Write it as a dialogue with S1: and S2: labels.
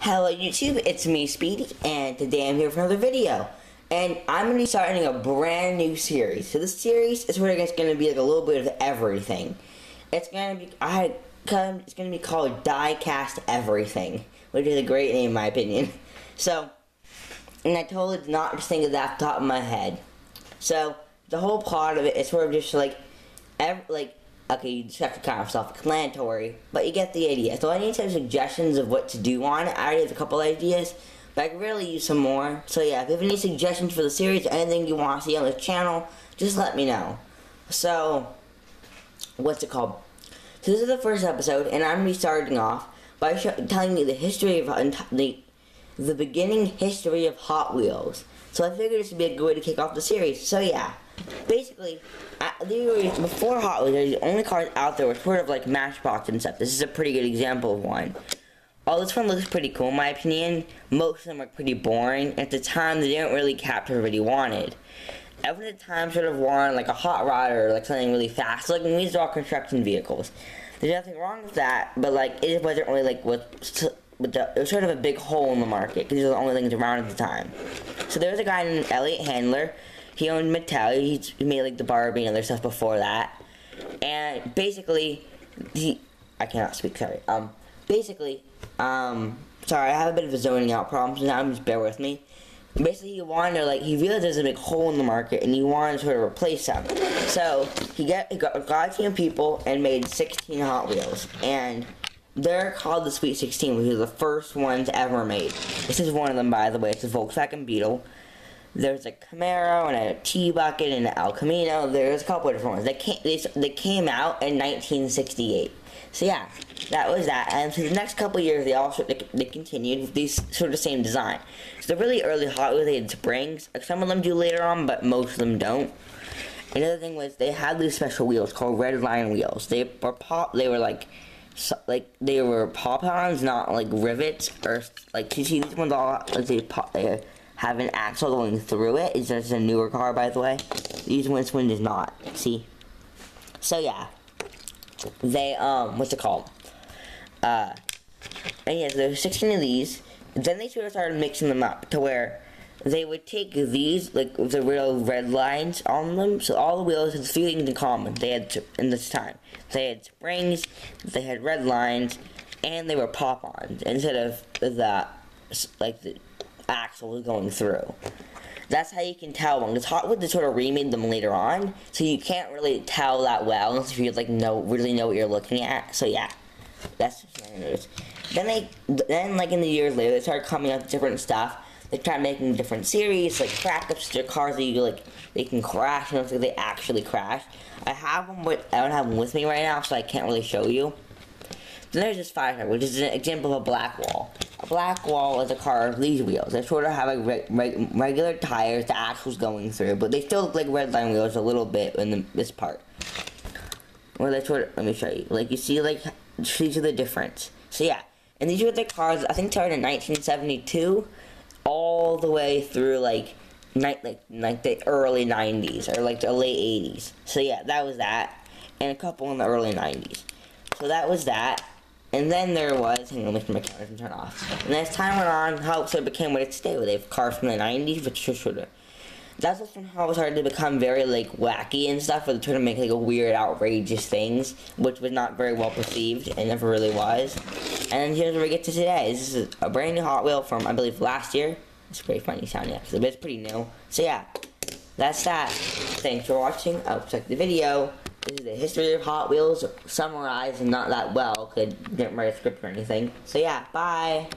S1: Hello YouTube, it's me Speedy, and today I'm here for another video. And I'm going to be starting a brand new series. So this series is where it's going to be like a little bit of everything. It's going to be called Diecast Everything, which is a great name in my opinion. So, and I totally did not just think of that off the top of my head. So, the whole plot of it is sort of just like, okay, you just have to kind of self-explanatory, but you get the idea. So I need some suggestions of what to do on it. I already have a couple ideas, but I could really use some more. So yeah, if you have any suggestions for the series, or anything you want to see on this channel, just let me know. So, what's it called? So this is the first episode, and I'm going to be starting off by telling you the history of the beginning history of Hot Wheels. So I figured this would be a good way to kick off the series. So yeah. Basically, before Hot Wheels, the only cars out there were sort of like Matchbox and stuff. This is a pretty good example of one. Oh, this one looks pretty cool in my opinion. Most of them are pretty boring. At the time, they didn't really capture what everybody wanted. Everyone at the time sort of wanted like a hot rod or like something really fast. Like these are all construction vehicles. There's nothing wrong with that, but like it wasn't really like it was sort of a big hole in the market because these were the only things around at the time. So there was a guy named Elliot Handler. He owned Mattel. He made like the Barbie and other stuff before that. And basically, I cannot speak. Sorry. Sorry, I have a bit of a zoning out problem, so now just bear with me. Basically, he wanted to he realized there's a big hole in the market, and he wanted to sort of replace them. So he got a team of people and made 16 Hot Wheels, and they're called the Sweet 16, which is the first ones ever made. This is one of them, by the way. It's a Volkswagen Beetle. There's a Camaro and a T-Bucket and an El Camino. There's a couple of different ones. They came out in 1968. So yeah, that was that. And for the next couple of years, they continued with these sort of same design. So the really early Hot Wheels, they had springs. Like some of them do later on, but most of them don't. Another thing was they had these special wheels called red line wheels. They were pop-ons, not like rivets or like you see these ones all they have an axle going through it. It's just a newer car, by the way. This one does not. See? So yeah, they what's it called? And yes, there's 16 of these. Then they sort of started mixing them up to where they would take these like with the real red lines on them. So all the wheels had 3 things in common. They had in this time. They had springs, they had red lines, and they were pop-ons instead of the axle was going through. That's how you can tell one, because Hot Wheels sort of remade them later on, so you can't really tell that well unless you really know what you're looking at. So yeah, that's what I noticed. Then like in the years later, they started coming up with different stuff. They tried making different series, like crack-ups to cars that you they can crash, and looks like they actually crash. I have them, but I don't have them with me right now, so I can't really show you. Then there's this Firecracker, which is an example of a black wall. A black wall is a car with these wheels. They sort of have like regular tires, the axle's going through, but they still look like red line wheels a little bit in this part. Or they sort of, let me show you. Like you see, these are the difference. So yeah, and these were the cars I think started in 1972, all the way through like the early 90s or like the late 80s. So yeah, that was that, and a couple in the early 90s. So that was that. And then there was, hang on, let me make my camera turn off. And as time went on, Hot Wheels sort of became what it's today, where they have cars from the 90s, which sort of, that's when Hot Wheels started to become very, wacky and stuff, where they tried to make, weird, outrageous things, which was not very well perceived, and never really was. And here's where we get to today. This is a brand new Hot Wheel from, I believe, last year. It's pretty funny sounding, actually, but it's pretty new. So yeah, that's that. Thanks for watching. I hope you liked the video. This is the history of Hot Wheels, summarized and not that well, because I didn't write a script or anything. So yeah, bye!